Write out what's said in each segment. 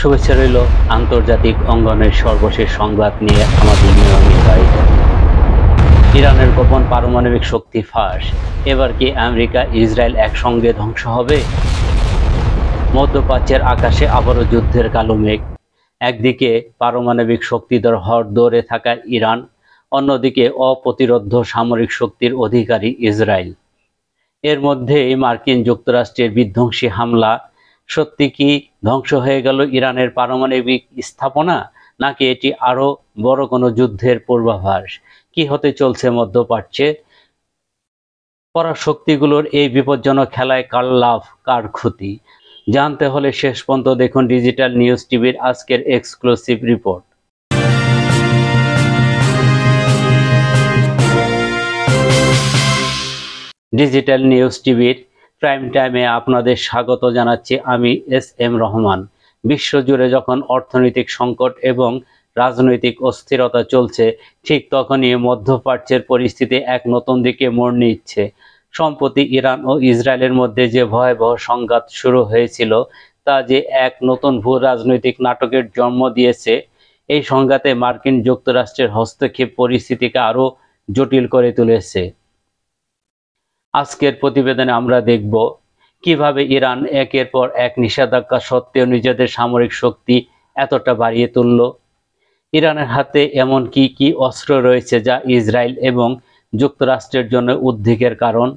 শুভেচ্ছা রইল আন্তর্জাতিক অঙ্গনের সর্বশেষ সংবাদ নিয়ে আমাদের নিয়মিত আয়োজন। ইরানের গোপন পারমাণবিক শক্তি ফাঁস। এবার কি আমেরিকা ইসরায়েল একসঙ্গে ধ্বংস হবে? মধ্যপ্রাচ্যের আকাশে আবারও যুদ্ধের কালো মেঘ। একদিকে পারমাণবিক শক্তিধর হওয়ার দৌড়ে থাকা ইরান, অন্যদিকে অপ্রতিরোধ্য সামরিক শক্তির অধিকারী ইসরায়েল। এর মধ্যেই মার্কিন যুক্তরাষ্ট্রের বিধ্বংসী হামলা। সত্যি কি ধ্বংস হয়ে গেল ইরানের পারমাণবিক স্থাপনা, নাকি এটি আরো বড় কোনো যুদ্ধের পূর্বাভাস? কি হতে চলছে মধ্যপ্রাচ্যে? পরাশক্তিগুলোর এই বিপজ্জনক খেলায় কার লাভ, কার ক্ষতি? জানতে হলে শেষ পর্যন্ত দেখুন ডিজিটাল নিউজ টিভির আজকের এক্সক্লুসিভ রিপোর্ট। ডিজিটাল নিউজ টিভির প্রাইম টাইমে আপনাদের স্বাগত জানাচ্ছি আমি এস.এম. রহমান। বিশ্বজুড়ে যখন অর্থনৈতিক সংকট এবং রাজনৈতিক অস্থিরতা চলছে, ঠিক তখনই মধ্যপ্রাচ্যের পরিস্থিতি এক নতুন দিকে মোড় নিচ্ছে। সম্প্রতি ইরান ও ইসরায়েলের মধ্যে যে ভয়াবহ সংঘাত শুরু হয়েছিল, তা যে এক নতুন ভূ রাজনৈতিক নাটকের জন্ম দিয়েছে। এই সংঘাতে মার্কিন যুক্তরাষ্ট্রের হস্তক্ষেপ পরিস্থিতিকে আরও জটিল করে তুলেছে। আজকের প্রতিবেদনে আমরা দেখব কিভাবে ইরান একের পর এক নিষেধাজ্ঞা সত্ত্বেও নিজেদের সামরিক শক্তি এতটা বাড়িয়ে তুলল। ইরানের হাতে এমন কি কি অস্ত্র রয়েছে যা ইসরায়েল এবং যুক্তরাষ্ট্রের জন্য উদ্বেগের কারণ?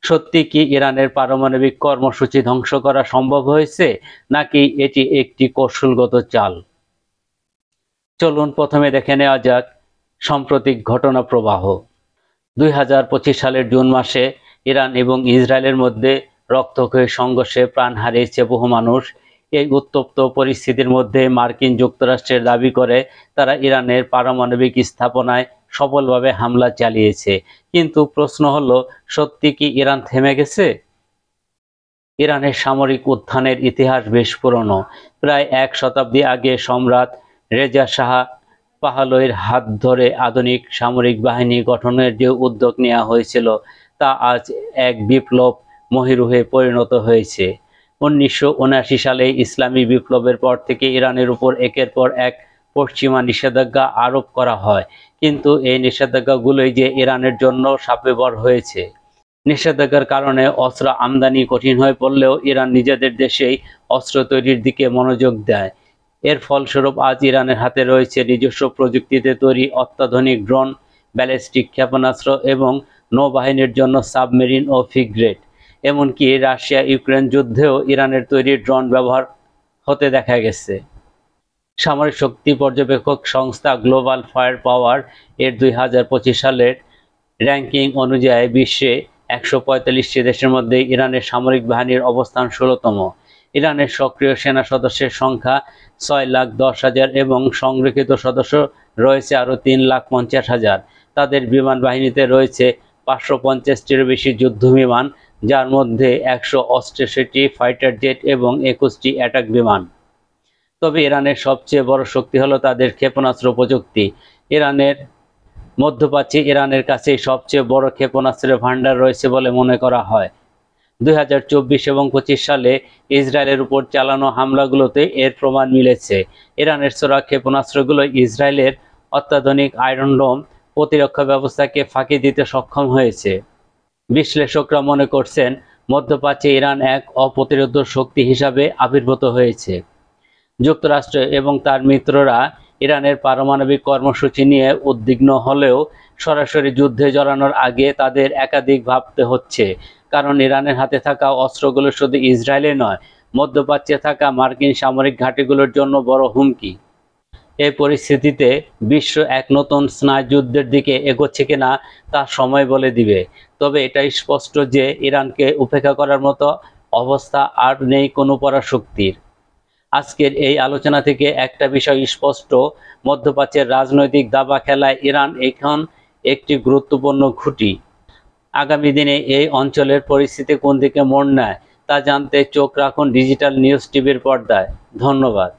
সত্যি কি ইরানের পারমাণবিক কর্মসূচি ধ্বংস করা সম্ভব হয়েছে, নাকি এটি একটি কৌশলগত চাল? চলুন প্রথমে দেখে নেওয়া যাক সাম্প্রতিক ঘটনা প্রবাহ। 2025 সালের জুন মাসে ইরান এবং ইসরায়েলের মধ্যে রক্তক্ষয়ী সংঘর্ষে প্রাণ হারিয়েছে বহু মানুষ। এই উত্তপ্ত পরিস্থিতির মধ্যে মার্কিন যুক্তরাষ্ট্রের দাবি করে তারা ইরানের পারমাণবিক স্থাপনায় সফলভাবে হামলা চালিয়েছে। কিন্তু প্রশ্ন হলো, সত্যি কি ইরান থেমে গেছে? ইরানের সামরিক উত্থানের ইতিহাস বেশ পুরনো। প্রায় এক শতাব্দী আগে সম্রাট রেজা শাহ পাহলভীর হাত ধরে আধুনিক সামরিক বাহিনী গঠনের যে উদ্যোগ নেওয়া হয়েছিল, তা আজ এক বিপ্লব মহীরুহে পরিণত হয়েছে। 1979 সালে ইসলামী বিপ্লবের পর থেকে ইরানের উপর একের পর এক পশ্চিমা নিষেধাজ্ঞা আরোপ করা হয়, কিন্তু এই নিষেধাজ্ঞাগুলোই যে ইরানের জন্য শাপে বর হয়েছে। নিষেধাজ্ঞার কারণে অস্ত্র আমদানি কঠিন হয়ে পড়লেও ইরান নিজেদের দেশেই অস্ত্র তৈরির দিকে মনোযোগ দেয়। এর ফলস্বরূপ আজ ইরানের হাতে রয়েছে নিজস্ব প্রযুক্তিতে তৈরি অত্যাধুনিক ড্রোন, ব্যালিস্টিক ক্ষেপণাস্ত্র এবং নৌবাহিনীর জন্য সাবমেরিন ও ফ্রিগেট। এমনকি রাশিয়া ইউক্রেন যুদ্ধেও ইরানের তৈরি ড্রোন ব্যবহার হতে দেখা গেছে। সামরিক শক্তি পর্যবেক্ষক সংস্থা গ্লোবাল ফায়ার পাওয়ার এর 2025 সালের র্যাঙ্কিং অনুযায়ী বিশ্বে 145টি দেশের মধ্যে ইরানের সামরিক বাহিনীর অবস্থান 16তম। ইরানের সক্রিয় সেনা সদস্যের সংখ্যা 6,10,000 এবং সংরক্ষিত সদস্য রয়েছে আরও 3,50,000। তাদের বিমান বাহিনীতে রয়েছে 550টিরও বেশি যুদ্ধ বিমান, যার মধ্যে 168টি ফাইটার জেট এবং 21টি অ্যাটাক বিমান। তবে ইরানের সবচেয়ে বড় শক্তি হলো তাদের ক্ষেপণাস্ত্র প্রযুক্তি। মধ্যপ্রাচ্যে ইরানের কাছেই সবচেয়ে বড় ক্ষেপণাস্ত্রের ভান্ডার রয়েছে বলে মনে করা হয়। 2024 এবং 25 সালে ইসরায়েলের উপর চালানো হামলাগুলোতে এর প্রমাণ মিলেছে। ইরানের ছোড়া ক্ষেপণাস্ত্রগুলো ইসরায়েলের অত্যাধুনিক আয়রন ডোম প্রতিরক্ষা ব্যবস্থাকে ফাঁকি দিতে সক্ষম হয়েছে। বিশ্লেষকরা মনে করছেন, মধ্যপ্রাচ্যে ইরান এক অপ্রতিরোধ্য শক্তি হিসাবে আবির্ভূত হয়েছে। যুক্তরাষ্ট্র এবং তার মিত্ররা ইরানের পারমাণবিক কর্মসূচি নিয়ে উদ্বিগ্ন হলেও সরাসরি যুদ্ধে জড়ানোর আগে তাদের একাধিক ভাবতে হচ্ছে, কারণ ইরানের হাতে থাকা অস্ত্রগুলো শুধু ইসরায়েলে নয়, মধ্যপ্রাচ্যে থাকা মার্কিন সামরিক ঘাঁটিগুলোর জন্য বড় হুমকি। এই পরিস্থিতিতে বিশ্ব এক নতুন স্নায়ুযুদ্ধের দিকে এগোচ্ছে কিনা তা সময় বলে দিবে। তবে এটাই স্পষ্ট যে ইরানকে উপেক্ষা করার মতো অবস্থা আর নেই কোনো পরাশক্তির। আজকের এই আলোচনা থেকে একটা বিষয় স্পষ্ট, মধ্যপ্রাচ্যের রাজনৈতিক দাবা খেলায় ইরান এখন একটি গুরুত্বপূর্ণ খুঁটি। আগামী দিনে এই অঞ্চলের পরিস্থিতি কোন দিকে মোড় নেয় তা জানতে চোখ রাখুন ডিজিটাল নিউজ টিভির পর্দায়। ধন্যবাদ।